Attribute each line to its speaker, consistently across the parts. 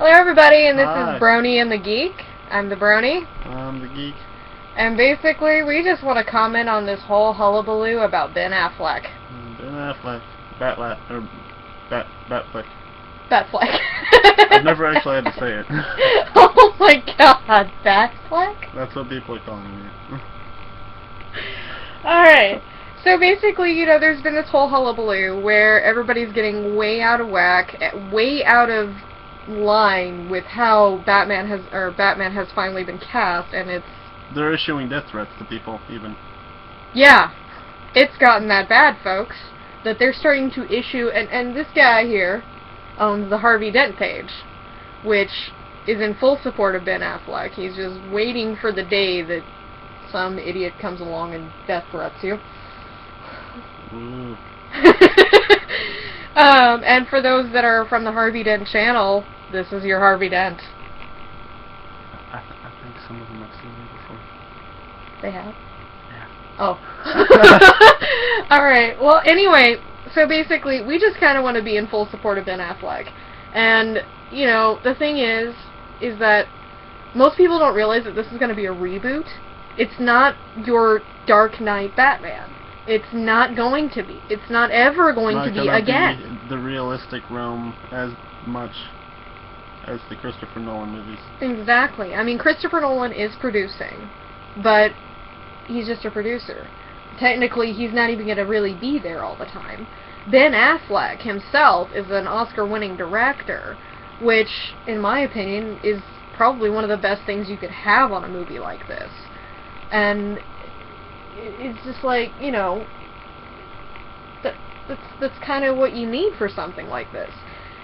Speaker 1: Hello everybody, and this
Speaker 2: Hi.
Speaker 1: is Brony and the Geek. I'm the Brony.
Speaker 2: I'm the Geek.
Speaker 1: And basically, we just want to comment on this whole hullabaloo about Ben Affleck.
Speaker 2: Ben Affleck. Batfleck.
Speaker 1: Batfleck.
Speaker 2: I've never actually had to say it.
Speaker 1: Oh my god, Batfleck?
Speaker 2: That's what people are calling me.
Speaker 1: Alright. So basically, there's been this whole hullabaloo where everybody's getting way out of whack, way out of line with how Batman has finally been cast, and
Speaker 2: they're issuing death threats to people, even.
Speaker 1: Yeah, it's gotten that bad, folks, that they're starting to issue, and this guy here owns the Harvey Dent page, which is in full support of Ben Affleck. He's just waiting for the day that some idiot comes along and death threats you.
Speaker 2: Ooh.
Speaker 1: And for those that are from the Harvey Dent channel, this is your Harvey Dent.
Speaker 2: I think some of them have seen me before.
Speaker 1: They have?
Speaker 2: Yeah.
Speaker 1: Oh. Alright, well, anyway, so basically, we just kind of want to be in full support of Ben Affleck. And, the thing is that most people don't realize that this is going to be a reboot. It's not your Dark Knight Batman. It's not going to be. It's not ever going to be again.
Speaker 2: Be the realistic realm as much as the Christopher Nolan movies.
Speaker 1: Exactly. I mean, Christopher Nolan is producing, but he's just a producer. Technically, he's not even going to really be there all the time. Ben Affleck himself is an Oscar-winning director, which, in my opinion, is probably one of the best things you could have on a movie like this. And it's just like, that's kind of what you need for something like this.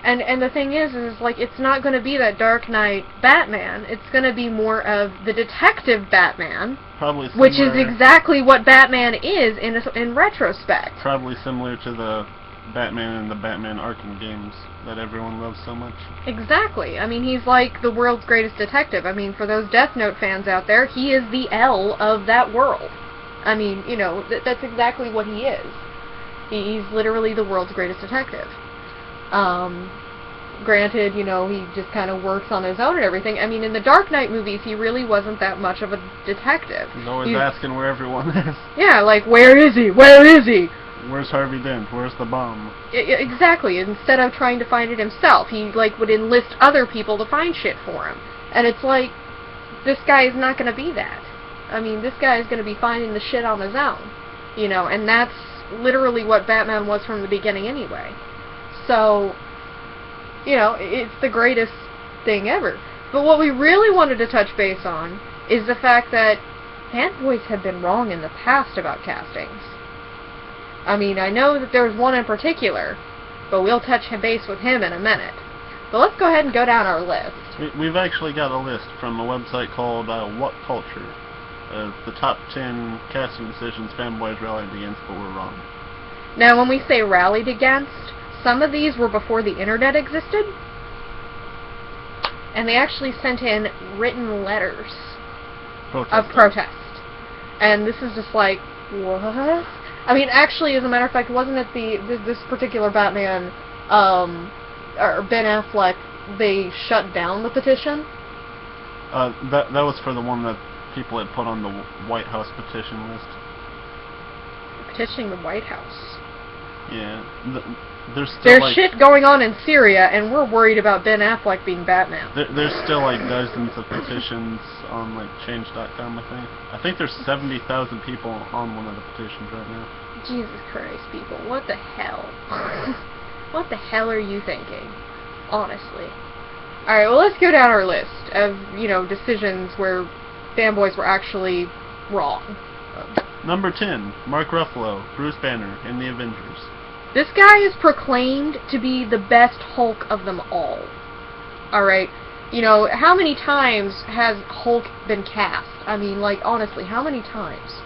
Speaker 1: And the thing is like, it's not going to be that Dark Knight Batman. It's going to be more of the detective Batman,
Speaker 2: probably similar,
Speaker 1: which is exactly what Batman is in retrospect.
Speaker 2: Probably similar to the Batman and the Batman Arkham games that everyone loves so much. Exactly.
Speaker 1: I mean, he's like the world's greatest detective. I mean, for those Death Note fans out there, he is the L of that world. I mean, that's exactly what he is. He's literally the world's greatest detective. Granted, he just kind of works on his own and everything. I mean, in the Dark Knight movies, he really wasn't that much of a detective.
Speaker 2: He's always asking where everyone is.
Speaker 1: Yeah, like, where is he? Where is he?
Speaker 2: Where's Harvey Dent? Where's the bomb?
Speaker 1: Exactly. Instead of trying to find it himself, he, would enlist other people to find shit for him. And it's like, this guy is not going to be that. I mean, this guy is going to be finding the shit on his own. And that's literally what Batman was from the beginning anyway. So, it's the greatest thing ever. But what we really wanted to touch base on is the fact that fanboys have been wrong in the past about castings. I mean, I know that there's one in particular, but we'll touch base with him in a minute. But let's go ahead and go down our list.
Speaker 2: We've actually got a list from a website called What Culture. The top 10 casting decisions fanboys rallied against but were wrong.
Speaker 1: Now, when we say rallied against, some of these were before the internet existed, and they actually sent in written letters of protest. And this is just like, what? I mean, actually, as a matter of fact, wasn't it this particular Batman, or Ben Affleck, they shut down the petition?
Speaker 2: That was for the one that people had put on the White House petition list.
Speaker 1: Petitioning the White House?
Speaker 2: Yeah. There's
Speaker 1: shit going on in Syria, and we're worried about Ben Affleck being Batman.
Speaker 2: There's still dozens of petitions on Change.com, I think. I think there's 70,000 people on one of the petitions right now. Jesus
Speaker 1: Christ, people. What the hell? What the hell are you thinking? Honestly. Alright, well, let's go down our list of, decisions where fanboys were actually wrong.
Speaker 2: Number 10, Mark Ruffalo, Bruce Banner, in The Avengers.
Speaker 1: This guy is proclaimed to be the best Hulk of them all. Alright? How many times has Hulk been cast? I mean, honestly, how many times?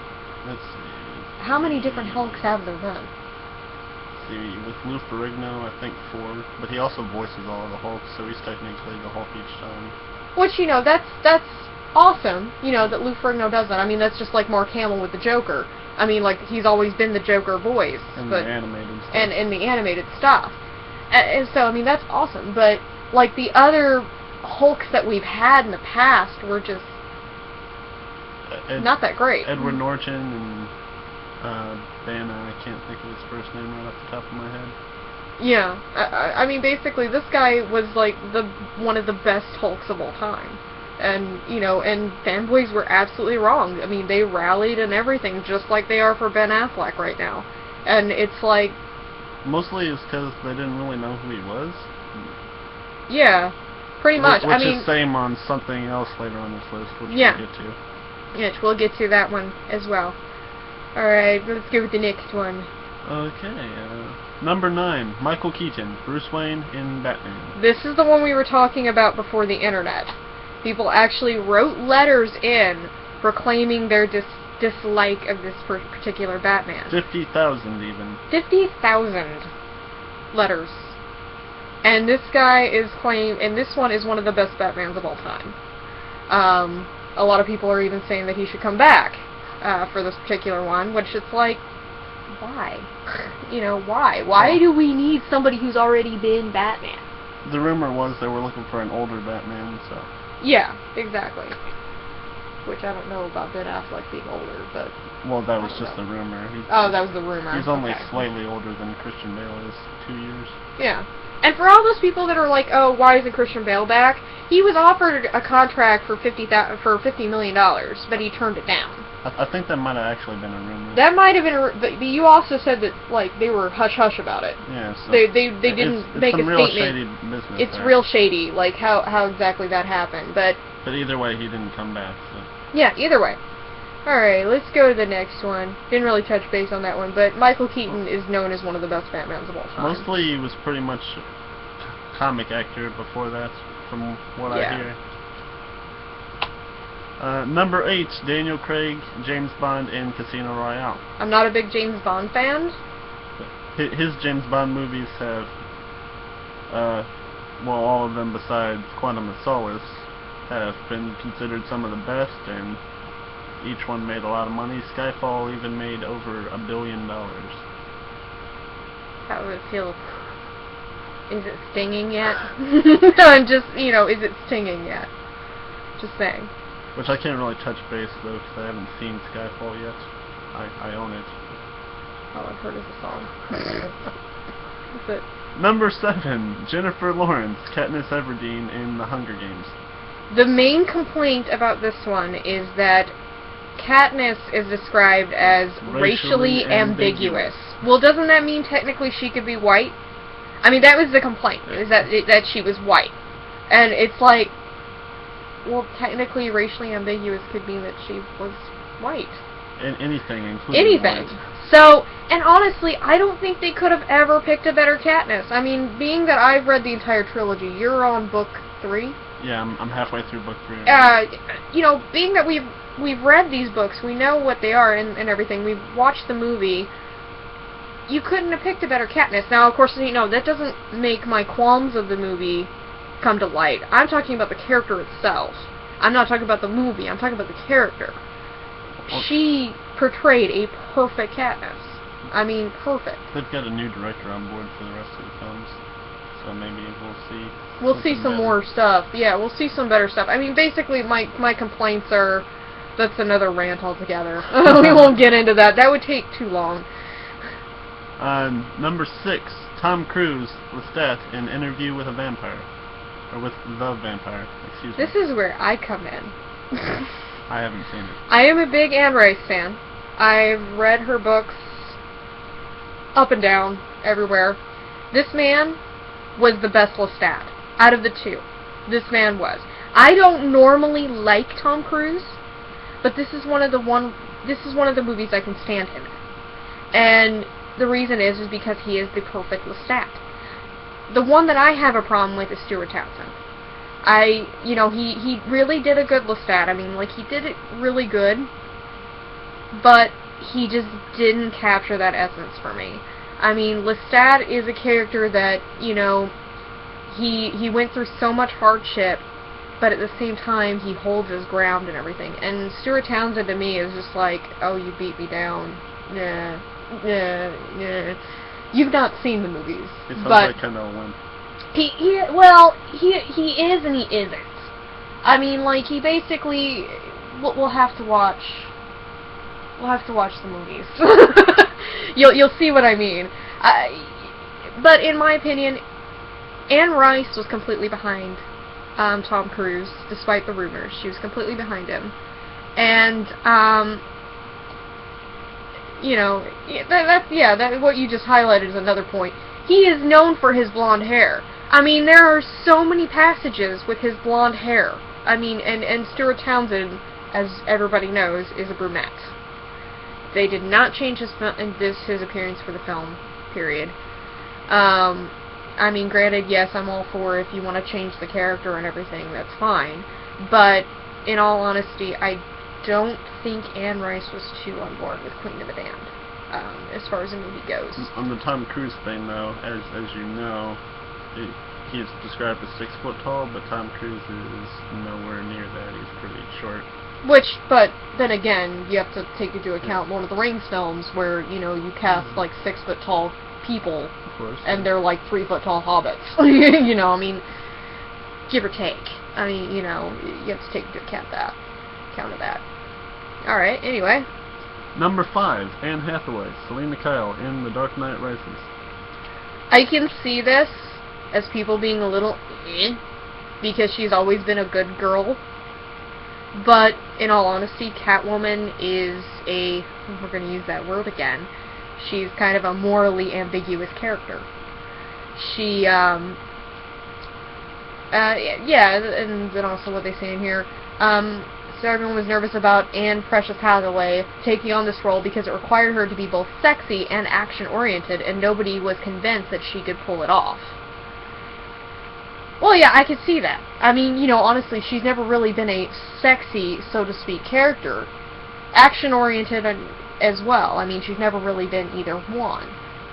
Speaker 2: Let's see.
Speaker 1: How many different Hulks have there been?
Speaker 2: Let's see, with Lou Ferrigno, I think 4, but he also voices all of the Hulks, so he's technically the Hulk each time.
Speaker 1: Which, that's awesome, that Lou Ferrigno does that. I mean, that's just like Mark Hamill with the Joker. I mean, he's always been the Joker voice.
Speaker 2: The animated stuff.
Speaker 1: And in the animated stuff. And so, I mean, that's awesome. But, the other Hulks that we've had in the past were just not that great.
Speaker 2: Edward Norton and Bana, I can't think of his first name right off the top of my head.
Speaker 1: Yeah, I mean, basically, this guy was like one of the best Hulks of all time, and and fanboys were absolutely wrong. I mean, they rallied and everything, just like they are for Ben Affleck right now, and it's like
Speaker 2: mostly it's because they didn't really know who he was.
Speaker 1: Yeah, pretty much.
Speaker 2: Which
Speaker 1: I mean,
Speaker 2: is same on something else later on this list, which
Speaker 1: yeah.
Speaker 2: we'll get to.
Speaker 1: Yes, we'll get to that one as well. Alright, let's go with the next one.
Speaker 2: Okay, number 9, Michael Keaton, Bruce Wayne in Batman.
Speaker 1: This is the one we were talking about before the internet. People actually wrote letters in proclaiming their dislike of this particular Batman.
Speaker 2: 50,000 even.
Speaker 1: 50,000 letters. And this guy is and this one is one of the best Batmans of all time. A lot of people are even saying that he should come back for this particular one, which it's like, why? Why? Why do we need somebody who's already been Batman?
Speaker 2: The rumor was they were looking for an older Batman, so...
Speaker 1: Yeah, exactly. Which I don't know about Ben Affleck being older, but...
Speaker 2: Well, that was just a rumor.
Speaker 1: That was the rumor.
Speaker 2: He's only slightly older than Christian Bale is, 2 years.
Speaker 1: Yeah. And for all those people that are like, oh, why isn't Christian Bale back? He was offered a contract for $50 million, but he turned it down.
Speaker 2: I think that might have actually been a rumor.
Speaker 1: That might have been but you also said that, like, they were hush-hush about it.
Speaker 2: Yeah, so...
Speaker 1: They didn't make a statement.
Speaker 2: It's some real shady business
Speaker 1: It's
Speaker 2: there.
Speaker 1: real shady, like, how exactly that happened, but...
Speaker 2: But either way, he didn't come back, so...
Speaker 1: Yeah, either way. Alright, let's go to the next one. Didn't really touch base on that one, but Michael Keaton is known as one of the best Batmans of all time.
Speaker 2: Mostly he was pretty much comic actor before that, from what I hear. Number 8, Daniel Craig, James Bond in Casino Royale.
Speaker 1: I'm not a big James Bond fan.
Speaker 2: His James Bond movies have, well, all of them besides Quantum of Solace, have been considered some of the best, and each one made a lot of money. Skyfall even made over $1 billion.
Speaker 1: How would it feel? Is it stinging yet? I'm just, is it stinging yet? Just saying.
Speaker 2: Which I can't really touch base, though, because I haven't seen Skyfall yet. I own it.
Speaker 1: All I've heard is a song. That's it.
Speaker 2: Number 7, Jennifer Lawrence, Katniss Everdeen in The Hunger Games.
Speaker 1: The main complaint about this one is that Katniss is described as racially ambiguous. Well, doesn't that mean technically she could be white? I mean, that was the complaint, is that she was white. And it's like, well, technically racially ambiguous could mean that she was white.
Speaker 2: Anything, including
Speaker 1: anything.
Speaker 2: white.
Speaker 1: So, and honestly, I don't think they could have ever picked a better Katniss. I mean, being that I've read the entire trilogy, you're on book 3?
Speaker 2: Yeah, I'm halfway through book 3.
Speaker 1: Being that we've read these books, we know what they are and everything. We've watched the movie. You couldn't have picked a better Katniss. Now, of course, that doesn't make my qualms of the movie come to light. I'm talking about the character itself. I'm not talking about the movie. I'm talking about the character. She portrayed a perfect Katniss. I mean, perfect.
Speaker 2: They've got a new director on board for the rest of the films, so maybe we'll see.
Speaker 1: We'll see some more stuff. Yeah, we'll see some better stuff. I mean, basically, my complaints are... That's another rant altogether. We won't get into that. That would take too long.
Speaker 2: Number 6, Tom Cruise, Lestat in Interview with a Vampire. Or with the Vampire, excuse me.
Speaker 1: This is where I come in.
Speaker 2: I haven't seen it.
Speaker 1: I am a big Anne Rice fan. I've read her books up and down, everywhere. This man was the best Lestat out of the two. This man was. I don't normally like Tom Cruise, but this is one of the movies I can stand him in. And the reason is because he is the perfect Lestat. The one that I have a problem with is Stuart Townsend. He really did a good Lestat. I mean, like, he did it really good, but he just didn't capture that essence for me. I mean, Lestat is a character that, he went through so much hardship, but at the same time, he holds his ground and everything. And Stuart Townsend, to me, is just like, oh, you beat me down. Nah. You've not seen the movies.
Speaker 2: It sounds like kind of a wimp.
Speaker 1: He is and he isn't. I mean, like, he basically... We'll have to watch... We'll have to watch the movies. You'll see what I mean. But in my opinion, Anne Rice was completely behind Tom Cruise, despite the rumors. She was completely behind him. And, you know, what you just highlighted is another point. He is known for his blonde hair. I mean, there are so many passages with his blonde hair. I mean, and Stuart Townsend, as everybody knows, is a brunette. They did not change his appearance for the film, period. I mean, granted, yes, I'm all for if you want to change the character and everything, that's fine. But, in all honesty, I don't think Anne Rice was too on board with Queen of the Damned, as far as the movie goes.
Speaker 2: On the Tom Cruise thing, though, as you know, he is described as 6 foot tall, but Tom Cruise is nowhere near that. He's pretty short.
Speaker 1: But then again, you have to take into account Lord of the Rings films where, you know, you cast like 6 foot tall people,
Speaker 2: of course,
Speaker 1: and they're like 3 foot tall hobbits. You know, I mean, give or take. I mean, you know, you have to take into account of that. Alright, anyway.
Speaker 2: Number 5, Anne Hathaway, Selena Kyle in The Dark Knight Rises.
Speaker 1: I can see this as people being a little because she's always been a good girl. But, in all honesty, Catwoman is we're going to use that word again, she's kind of a morally ambiguous character. She, yeah, and then also what they say in here, so everyone was nervous about Anne Precious Hathaway taking on this role because it required her to be both sexy and action-oriented, and nobody was convinced that she could pull it off. Well, yeah, I could see that. I mean, you know, honestly, she's never really been a sexy, so to speak, character. Action-oriented as well. I mean, she's never really been either one.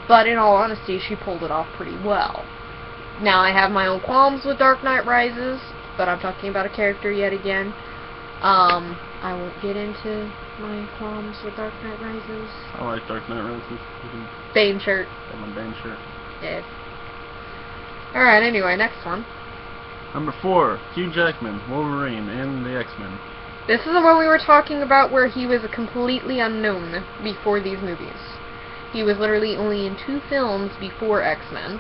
Speaker 1: But in all honesty, she pulled it off pretty well. Now, I have my own qualms with Dark Knight Rises, but I'm talking about a character yet again. I won't get into my qualms with Dark Knight Rises.
Speaker 2: I like Dark Knight Rises.
Speaker 1: Bane shirt.
Speaker 2: Got my Bane shirt.
Speaker 1: Yes. Alright, anyway, next one.
Speaker 2: Number 4, Hugh Jackman, Wolverine in the X-Men.
Speaker 1: This is the one we were talking about where he was completely unknown before these movies. He was literally only in 2 films before X-Men.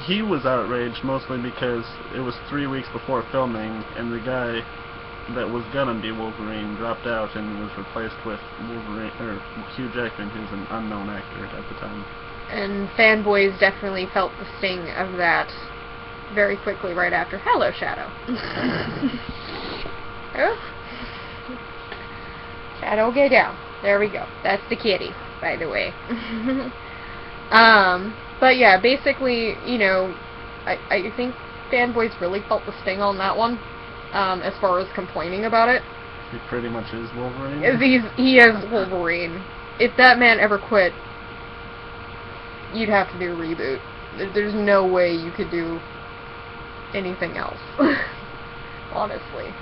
Speaker 2: He was outraged mostly because it was 3 weeks before filming, and the guy that was gonna be Wolverine dropped out and was replaced with Hugh Jackman, who's an unknown actor at the time.
Speaker 1: And fanboys definitely felt the sting of that very quickly right after. Hello, Shadow. Oh. Shadow, get down. There we go. That's the kitty, by the way. But yeah, basically, you know, I think fanboys really felt the sting on that one, as far as complaining about it.
Speaker 2: He pretty much is Wolverine.
Speaker 1: He is Wolverine. If that man ever quit, you'd have to do a reboot. There's no way you could do anything else. Honestly.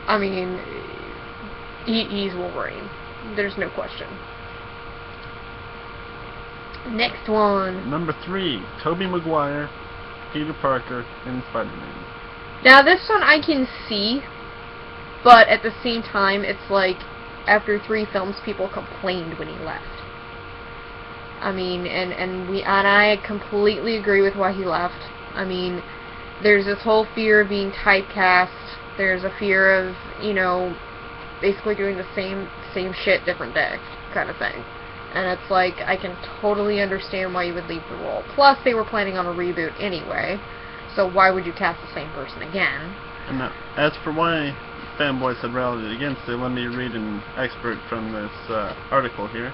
Speaker 1: I mean, he's Wolverine. There's no question. Next one.
Speaker 2: Number 3, Tobey Maguire, Peter Parker in Spider-Man.
Speaker 1: Now this one I can see, but at the same time, it's like, after 3 films, people complained when he left. I mean, and I completely agree with why he left. I mean, there's this whole fear of being typecast. There's a fear of, you know, basically doing the same shit, different day, kind of thing. And it's like, I can totally understand why you would leave the role. Plus, they were planning on a reboot anyway, so why would you cast the same person again?
Speaker 2: And now, as for why fanboys had rallied against it, let me read an excerpt from this article here.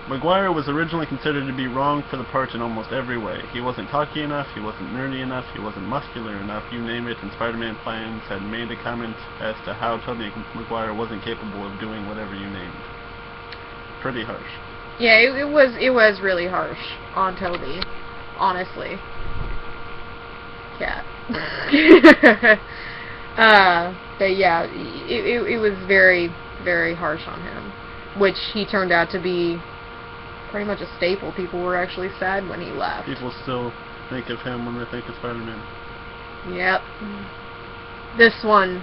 Speaker 2: Maguire was originally considered to be wrong for the part in almost every way. He wasn't cocky enough, he wasn't nerdy enough, he wasn't muscular enough, you name it, and Spider-Man fans had made a comment as to how Tobey Maguire wasn't capable of doing whatever you named. Pretty harsh.
Speaker 1: Yeah, it was really harsh on Tobey, honestly. Cat. But yeah, it was very, very harsh on him, which he turned out to be pretty much a staple. People were actually sad when he left.
Speaker 2: People still think of him when they think of Spider-Man.
Speaker 1: Yep. This one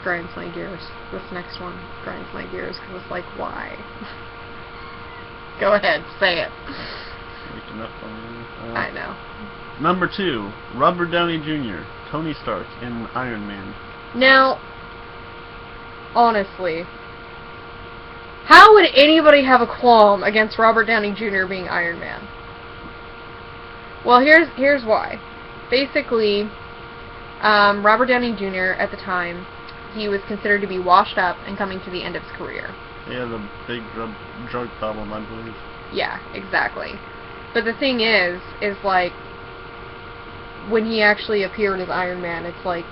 Speaker 1: grinds my gears. This next one grinds my gears because it's like, why? Go ahead, say it.
Speaker 2: Waking up on me.
Speaker 1: I know.
Speaker 2: Number 2, Robert Downey Jr., Tony Stark in Iron Man.
Speaker 1: Now, honestly, how would anybody have a qualm against Robert Downey Jr. being Iron Man? Well, here's why. Basically, Robert Downey Jr. at the time, he was considered to be washed up and coming to the end of his career.
Speaker 2: He had a big drug problem, I believe.
Speaker 1: Yeah, exactly. But the thing is like, when he actually appeared as Iron Man, it's like,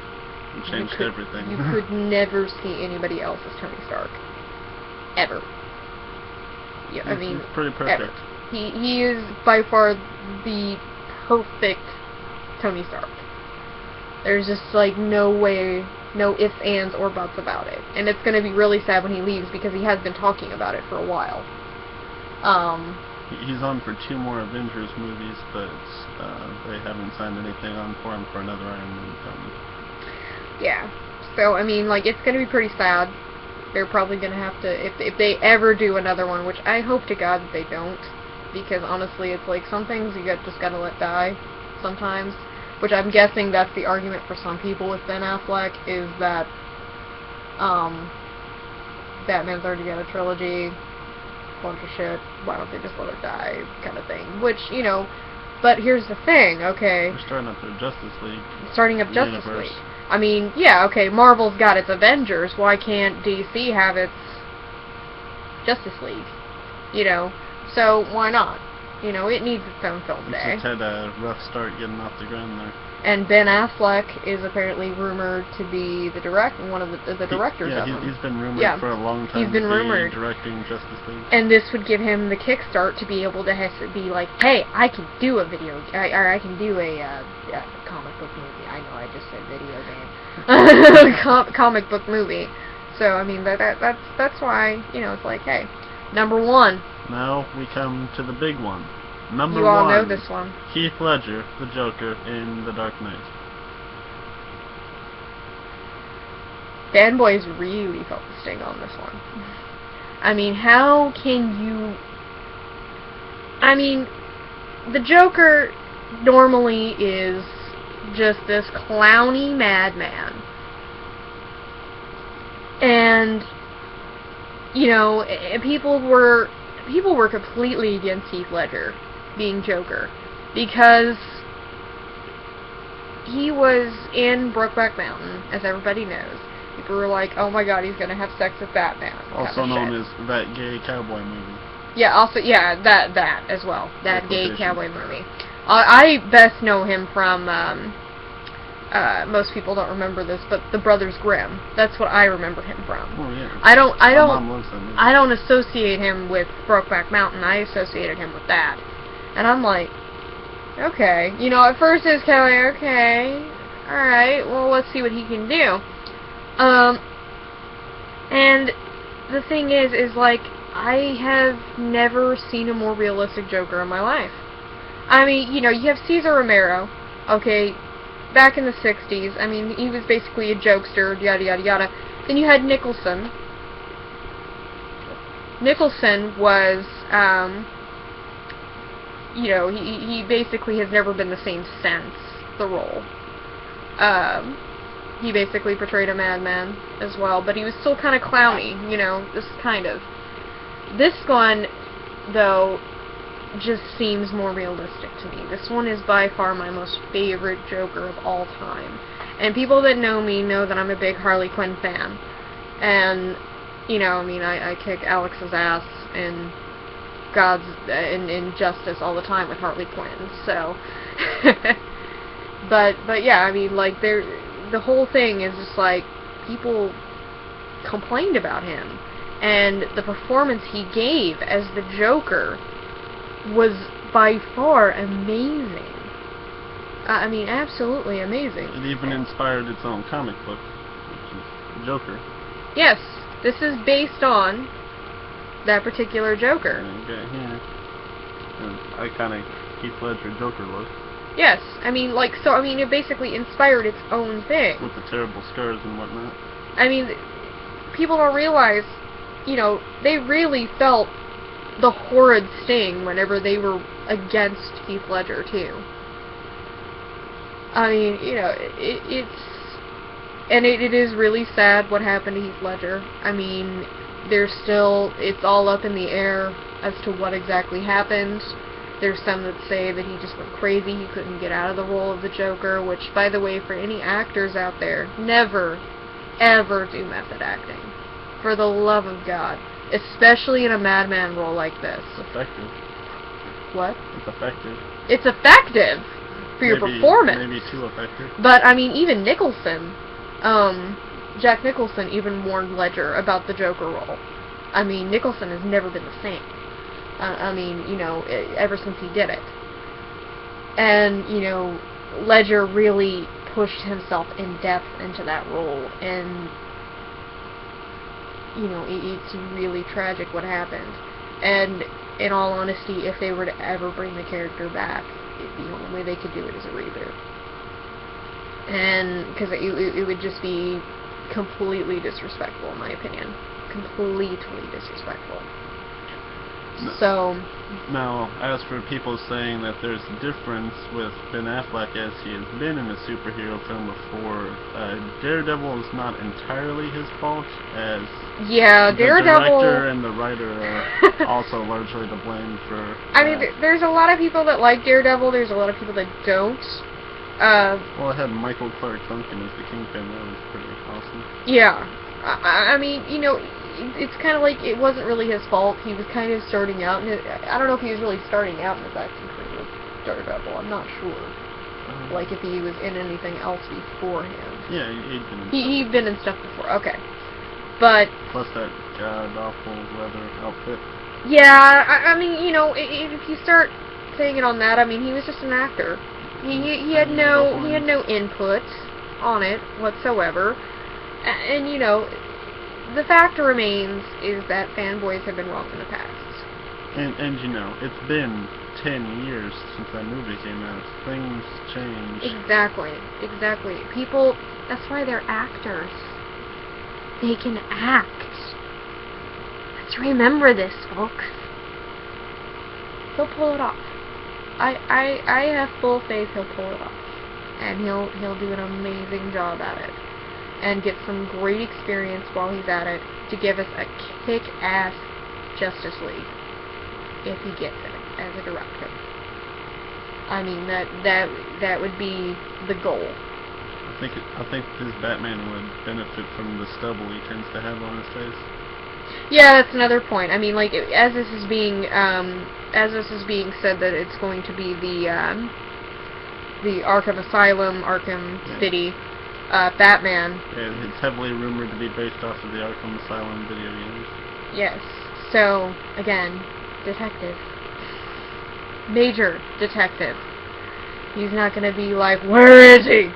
Speaker 2: It changed everything.
Speaker 1: You could never see anybody else as Tony Stark. Ever. Yeah, I mean,
Speaker 2: he's pretty perfect.
Speaker 1: Ever. He is by far the perfect Tony Stark. There's just like no way, no ifs, ands, or buts about it. And it's going to be really sad when he leaves because he has been talking about it for a while.
Speaker 2: He's on for 2 more Avengers movies, but they haven't signed anything on for him for another Iron Man film.
Speaker 1: Yeah. So, I mean, like, it's going to be pretty sad. They're probably going to have to, if they ever do another one, which I hope to God that they don't, because honestly, it's like some things you just got to let die sometimes, which I'm guessing that's the argument for some people with Ben Affleck, is that Batman's already got a trilogy, bunch of shit, why don't they just let it die, kind of thing, which, you know, but here's the thing, okay.
Speaker 2: They're starting up their Justice League.
Speaker 1: Starting up Justice League. I mean, yeah, okay, Marvel's got its Avengers, why can't DC have its Justice League? You know, so why not? You know, it needs its own film day.
Speaker 2: It's had a rough start getting off the ground there.
Speaker 1: And Ben Affleck is apparently rumored to be the one of the directors of them.
Speaker 2: He's been rumored for a long time.
Speaker 1: He's been rumored
Speaker 2: directing Justice League.
Speaker 1: And this would give him the kickstart to be able to be like, hey, I can do a video, or I can do a comic book movie. I know I just said video game. Comic book movie. So I mean that's why, you know, it's like, hey, number 1.
Speaker 2: Now we come to the big one. Number 1.
Speaker 1: You all know this one.
Speaker 2: Heath Ledger, the Joker in The Dark Knight.
Speaker 1: Fanboys really felt the sting on this one. I mean, how can you... I mean, the Joker normally is just this clowny madman. And, you know, people were completely against Heath Ledger being Joker because he was in Brokeback Mountain, as everybody knows. People were like, oh my god, he's gonna have sex with Batman.
Speaker 2: Also known as that gay cowboy movie.
Speaker 1: Yeah, also, yeah, that as well. That gay cowboy movie. I best know him from, most people don't remember this, but The Brothers Grimm. That's what I remember him from.
Speaker 2: Oh yeah.
Speaker 1: My mom
Speaker 2: loves that movie.
Speaker 1: I don't associate him with Brokeback Mountain. I associated him with that. And I'm like, okay. You know, at first it's kind of like, okay, alright, well, let's see what he can do. And the thing is like, I have never seen a more realistic Joker in my life. I mean, you know, you have Cesar Romero, okay, back in the 60s, I mean, he was basically a jokester, yada yada yada. Then you had Nicholson. Nicholson was, you know, he basically has never been the same since the role. He basically portrayed a madman as well, but he was still kind of clowny, you know, just kind of. This one, though, just seems more realistic to me. This one is by far my most favorite Joker of all time. And people that know me know that I'm a big Harley Quinn fan. And, you know, I mean, I kick Alex's ass in in Justice all the time with Harley Quinn, so. but yeah, I mean, like, the whole thing is just like, people complained about him. And the performance he gave as the Joker was by far amazing. I mean, absolutely amazing.
Speaker 2: It even inspired its own comic book, which is Joker.
Speaker 1: Yes, this is based on that particular Joker.
Speaker 2: Okay, yeah. And I kind of Heath Ledger Joker look.
Speaker 1: Yes, I mean, like, so, I mean, it basically inspired its own thing.
Speaker 2: With the terrible scars and whatnot.
Speaker 1: I mean, people don't realize, you know, they really felt the horrid sting whenever they were against Heath Ledger, too. I mean, you know, it is really sad what happened to Heath Ledger. I mean, it's all up in the air as to what exactly happened. There's some that say that he just went crazy, he couldn't get out of the role of the Joker, which, by the way, for any actors out there, never, ever do method acting. For the love of God. Especially in a madman role like this.
Speaker 2: It's effective.
Speaker 1: What?
Speaker 2: It's effective.
Speaker 1: It's effective for your performance.
Speaker 2: Maybe too effective.
Speaker 1: But, I mean, even Nicholson, Jack Nicholson even warned Ledger about the Joker role. I mean, Nicholson has never been the same. I mean, you know, ever since he did it. And, you know, Ledger really pushed himself in depth into that role, and, you know, it's really tragic what happened. And, in all honesty, if they were to ever bring the character back, the only way they could do it is a reboot. And, because it would just be completely disrespectful, in my opinion. Completely disrespectful.
Speaker 2: No.
Speaker 1: So...
Speaker 2: Now, as for people saying that there's a difference with Ben Affleck as he has been in a superhero film before, Daredevil is not entirely his fault, as
Speaker 1: yeah,
Speaker 2: the director and the writer are also largely to blame for
Speaker 1: I mean, there's a lot of people that like Daredevil, there's a lot of people that don't.
Speaker 2: Well, it had Michael Clark Duncan as the Kingpin, that was pretty awesome.
Speaker 1: Yeah. I mean, you know, it's kind of like it wasn't really his fault. He was kind of starting out, and I don't know if he was really starting out in his acting career with Daredevil. I'm not sure. Like if he was in anything else beforehand.
Speaker 2: Yeah, he'd been in
Speaker 1: He'd been in stuff before. Okay, but
Speaker 2: plus that god awful leather outfit.
Speaker 1: Yeah, I mean, you know, if you start saying it on that, I mean, he was just an actor. He had no input on it whatsoever, and you know. The fact remains is that fanboys have been wrong in the past.
Speaker 2: And you know, it's been 10 years since that movie came out. Things change.
Speaker 1: Exactly. People, that's why they're actors. They can act. Let's remember this, folks. He'll pull it off. I have full faith he'll pull it off. And he'll do an amazing job at it. And get some great experience while he's at it to give us a kick-ass Justice League if he gets it as a director. I mean, that would be the goal.
Speaker 2: I think his Batman would benefit from the stubble he tends to have on his face.
Speaker 1: Yeah, that's another point. I mean, like as this is being said that it's going to be the Arkham Asylum, Arkham City. Batman.
Speaker 2: And it's heavily rumored to be based off of the Arkham Asylum video games.
Speaker 1: Yes. So, again, detective. Major detective. He's not going to be like, where is he?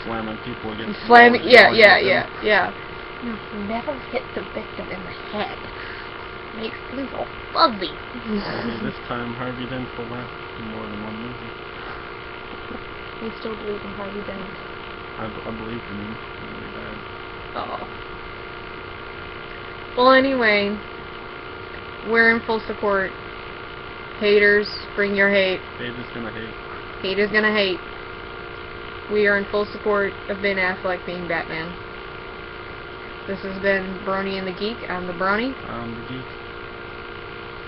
Speaker 2: Slamming people against the
Speaker 1: wall.
Speaker 2: Yeah.
Speaker 1: No, never hit the victim in the head. Makes things all fuzzy.
Speaker 2: This time, Harvey Dent will last more than one movie.
Speaker 1: We still believe in Harvey Dent.
Speaker 2: I believed in him. Really bad.
Speaker 1: Oh. Well, anyway, we're in full support. Haters, bring your hate.
Speaker 2: Haters gonna hate.
Speaker 1: Haters gonna hate. We are in full support of Ben Affleck being Batman. This has been Brony and the Geek. I'm the Brony.
Speaker 2: I'm the Geek.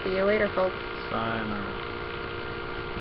Speaker 1: See you later, folks.
Speaker 2: Sayonara.